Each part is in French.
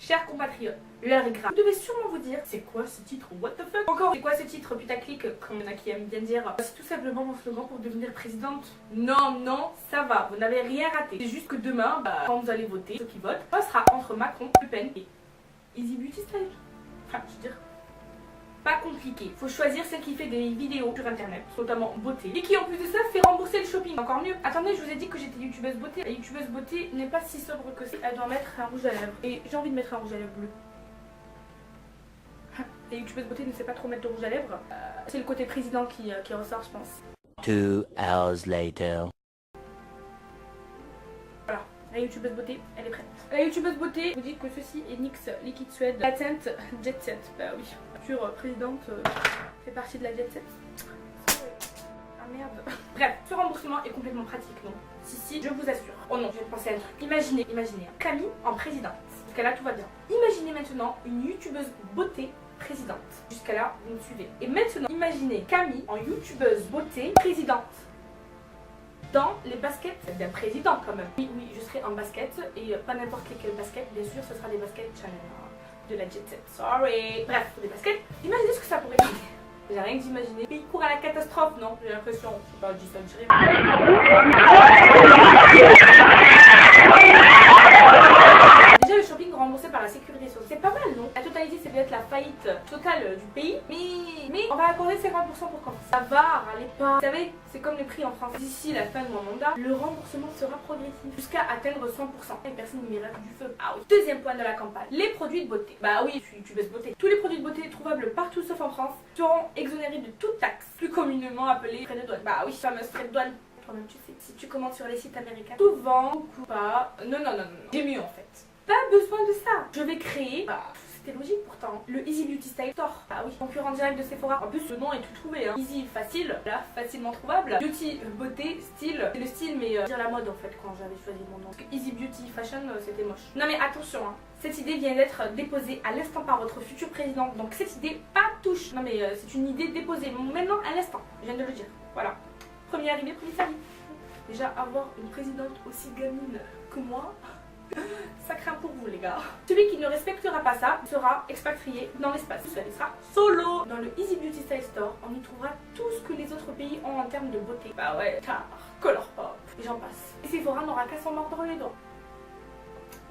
chers compatriotes, l'heure est grave. Vous devez sûrement vous dire, c'est quoi ce titre? What the fuck? Encore, c'est quoi ce titre putaclic, comme il y en a qui aiment bien dire? C'est tout simplement mon slogan pour devenir présidente. Non, non, ça va, vous n'avez rien raté. C'est juste que demain, quand vous allez voter, ceux qui votent, ça sera entre Macron, Le Pen et Easy Beauty Style. Enfin, je veux dire, pas compliqué. Faut choisir celle qui fait des vidéos sur internet, notamment beauté, et qui en plus de ça fait rembourser le shopping. Encore mieux. Attendez, je vous ai dit que j'étais youtubeuse beauté. La youtubeuse beauté n'est pas si sobre que ça. Elle doit mettre un rouge à lèvres. Et j'ai envie de mettre un rouge à lèvres bleu. La youtubeuse beauté ne sait pas trop mettre de rouge à lèvres. C'est le côté président qui ressort, je pense. 2 hours later. Voilà, la youtubeuse beauté, elle est prête. La youtubeuse beauté vous dit que ceci est NYX Liquid Suede Latent Jet Set. Bah oui, la future présidente fait partie de la Jet Set. Ah merde. Bref, ce remboursement est complètement pratique, non? Si, je vous assure. Oh non, je vais penser à un truc. Imaginez, Camille en présidente. Jusqu'à là, tout va bien. Imaginez maintenant une youtubeuse beauté présidente. Jusqu'à là, vous me suivez. Et maintenant, imaginez Camille en youtubeuse beauté présidente. Dans les baskets d'un président quand même. Oui, je serai en basket et pas n'importe quelle basket, bien sûr, ce sera des baskets Chanel de la Jet Set. Sorry. Bref, des baskets. Imaginez ce que ça pourrait donner. J'ai rien que d'imaginer. Mais il court à la catastrophe, non? J'ai l'impression. Je sais pas, je dis ça, je dirais. Déjà, le shopping remboursé par la sécurité sociale, c'est pas mal, non? La totalité, c'est peut-être la faillite totale du pays. Mais on va accorder 50% pour commencer. Ça va, râlez pas. Vous savez, c'est comme les prix en France. D'ici la fin de mon mandat, le remboursement sera progressif jusqu'à atteindre 100%. Et personne ne m'ira du feu. Ah oui. Deuxième point de la campagne, les produits de beauté. Bah oui, je suis youtubeuse beauté. Tous les produits de beauté trouvables partout sauf en France seront exonérés de toute taxe, plus communément appelée frais de douane. Bah oui, fameuse frais de douane. Toi-même tu sais, si tu commandes sur les sites américains, souvent, beaucoup pas. Non. J'ai mieux en fait. Pas besoin de ça. Je vais créer. C'était logique pourtant. Le Easy Beauty Style Store. Ah oui, concurrent direct de Sephora. En plus, le nom est tout trouvé. Hein. Easy, facile, là, facilement trouvable. Beauty, beauté, style. C'est le style, mais dire la mode en fait quand j'avais choisi mon nom. Parce que Easy Beauty Fashion, c'était moche. Non mais attention, hein. Cette idée vient d'être déposée à l'instant par votre futur président. Donc cette idée, pas touche. Non mais c'est une idée déposée maintenant à l'instant. Je viens de le dire. Voilà. Premier arrivé, premier servi. Déjà, avoir une présidente aussi gamine que moi, ça craint pour vous les gars. Celui qui ne respectera pas ça sera expatrié dans l'espace. Il sera solo. Dans le Easy Beauty Style Store, on y trouvera tout ce que les autres pays ont en termes de beauté. Bah ouais, car, Colourpop, et j'en passe. Et Sephora n'aura qu'à s'en mordre les doigts.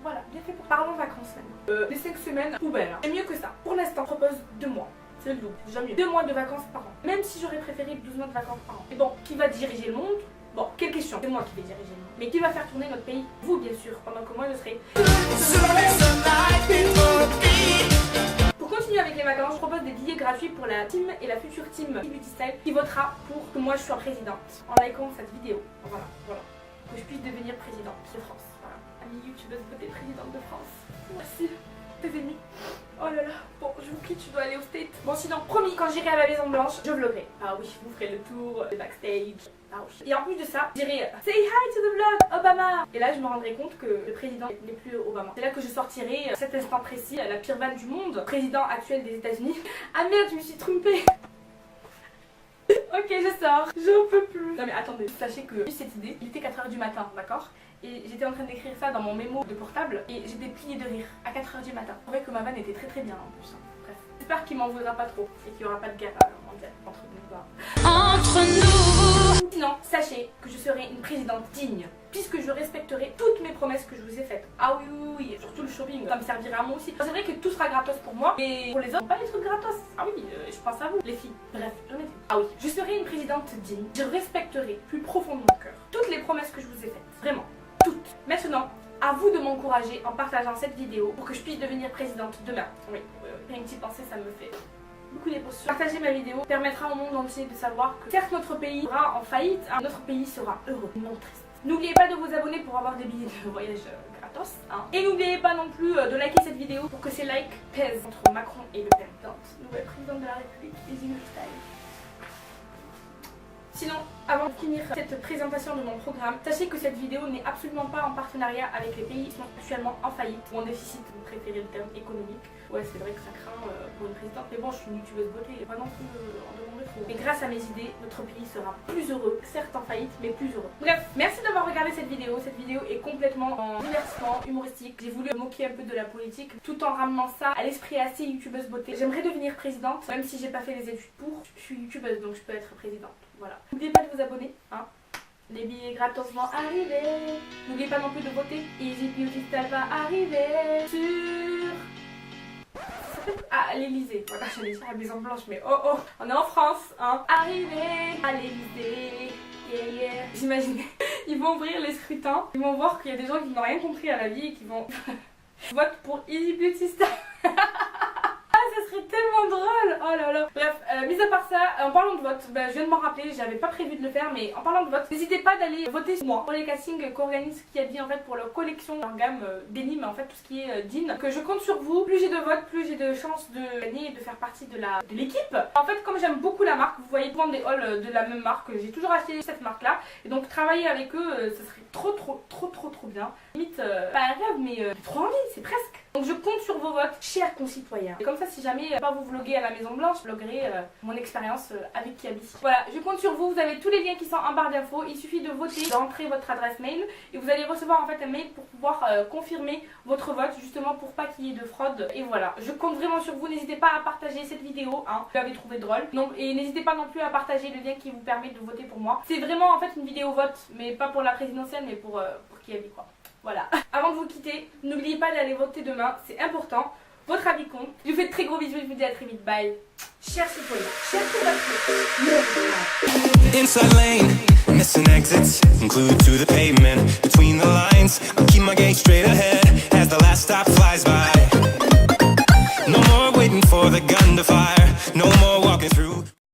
Voilà, bien fait pour. Parlons vacances maintenant. Les 5 semaines, poubelle. Hein. C'est mieux que ça. Pour l'instant, je propose 2 mois. C'est le double, déjà mieux. 2 mois de vacances par an. Même si j'aurais préféré 12 mois de vacances par an. Mais bon, qui va diriger le monde? Bon, quelle question? C'est moi qui vais diriger le monde. Mais qui va faire tourner notre pays? Vous, bien sûr, pendant que moi je serai. Pour continuer avec les vacances, je propose des billets gratuits pour la team et la future team Beauty Style qui votera pour que moi je sois présidente. En likant cette vidéo. Voilà. Que je puisse devenir présidente de France. Voilà. Amie youtubeuse beauté présidente de France. Merci. Tes amis. Oh là là, bon je vous quitte, je dois aller au State. Bon sinon, promis, quand j'irai à la Maison Blanche, je vloguerai. Ah oui, je vous ferai le tour, le backstage. Ah oui. Et en plus de ça, je dirai Say hi to the vlog, Obama. Et là je me rendrai compte que le président n'est plus Obama. C'est là que je sortirai cet instant précis, la pire vanne du monde, président actuel des États-Unis. Ah merde, je me suis trompée. Ok, je sors, j'en peux plus. Non mais attendez, sachez que j'ai cette idée, il était 4 h du matin, d'accord? Et j'étais en train d'écrire ça dans mon mémo de portable et j'étais pliée de rire à 4 h du matin. Je trouvais que ma vanne était très bien en plus. Hein. Bref, j'espère qu'il m'en voudra pas trop et qu'il n'y aura pas de guerre mondiale entre nous. Entre nous. Sinon, sachez que je serai une présidente digne puisque je respecterai toutes mes promesses que je vous ai faites. Ah oui, surtout le shopping, ça me servira à moi aussi. C'est vrai que tout sera gratos pour moi, mais pour les autres, pas les trucs gratos. Ah oui, je pense à vous, les filles. Bref, j'en ai fait. Ah oui, je serai une présidente digne. Je respecterai plus profond de mon cœur toutes les promesses que je vous ai faites. Vraiment. Toutes. Maintenant, à vous de m'encourager en partageant cette vidéo pour que je puisse devenir présidente demain. Oui, rien que d'y penser, ça me fait beaucoup d'émotions. Partager ma vidéo permettra au monde entier de savoir que certes notre pays sera en faillite, hein, notre pays sera heureux, non triste. N'oubliez pas de vous abonner pour avoir des billets de voyage gratos. Hein. Et n'oubliez pas non plus de liker cette vidéo pour que ces likes pèsent entre Macron et Le Pen. Nouvelle présidente de la République, Easy Beauty Style. Sinon, avant de finir cette présentation de mon programme, sachez que cette vidéo n'est absolument pas en partenariat avec les pays qui sont actuellement en faillite ou en déficit, vous préférez le terme économique. Ouais, c'est vrai que ça craint pour une présidente, mais bon, je suis une youtubeuse beauté, pas non plus en demander trop. Mais grâce à mes idées, notre pays sera plus heureux, certes en faillite, mais plus heureux. Bref, merci d'avoir regardé cette vidéo. Cette vidéo est complètement en divertissement, humoristique. J'ai voulu me moquer un peu de la politique, tout en ramenant ça à l'esprit assez youtubeuse beauté. J'aimerais devenir présidente, même si j'ai pas fait les études pour. Je suis youtubeuse, donc je peux être présidente. Voilà. N'oubliez pas de vous abonner, hein. Les billets gratos vont arriver. N'oubliez pas non plus de voter. Easy Beauty Style va arriver sur... Ah, l'Elysée. Voilà, j'allais dire la Maison Blanche, mais oh oh, on est en France, hein. Arrivé à l'Elysée. Yeah, yeah. J'imaginais, ils vont ouvrir les scrutins. Ils vont voir qu'il y a des gens qui n'ont rien compris à la vie et qui vont vote pour Easy Beauty Style. Ça serait tellement drôle. Oh là là. Bref, mis à part ça, en parlant de vote, je viens de m'en rappeler, j'avais pas prévu de le faire, mais en parlant de vote, n'hésitez pas d'aller voter sur moi pour les castings qu'organise Kiabi en fait pour leur collection, leur gamme d'énigmes, en fait tout ce qui est Jean. Que je compte sur vous, plus j'ai de votes, plus j'ai de chances de gagner et de faire partie de l'équipe. En fait, comme j'aime beaucoup la marque, vous voyez prendre des hauls de la même marque, j'ai toujours acheté cette marque là, et donc travailler avec eux, ça serait trop bien. Limite, pas un rêve, mais trop envie, c'est presque. Donc je compte sur vos votes, chers concitoyens. Et comme ça, si jamais pas vous vloguez à la Maison Blanche, je vloguerai mon expérience avec Kiabi. Voilà, je compte sur vous. Vous avez tous les liens qui sont en barre d'infos. Il suffit de voter, d'entrer votre adresse mail et vous allez recevoir en fait un mail pour pouvoir confirmer votre vote, justement pour pas qu'il y ait de fraude. Et voilà, je compte vraiment sur vous. N'hésitez pas à partager cette vidéo, hein, vous l'avez trouvé drôle. Donc, et n'hésitez pas non plus à partager le lien qui vous permet de voter pour moi. C'est vraiment en fait une vidéo vote, mais pas pour la présidentielle, mais pour Kiabi quoi. Voilà. Avant de vous quitter, n'oubliez pas d'aller voter demain, c'est important. Votre avis compte. Je vous fais de très gros bisous et je vous dis à très vite. Bye. Chers citoyens, chers compatriotes. Inside lane, missing exits, glued to the pavement. Between the lines, I'll keep my gaze straight ahead as the last stop flies by. No more waiting for the gun to fire.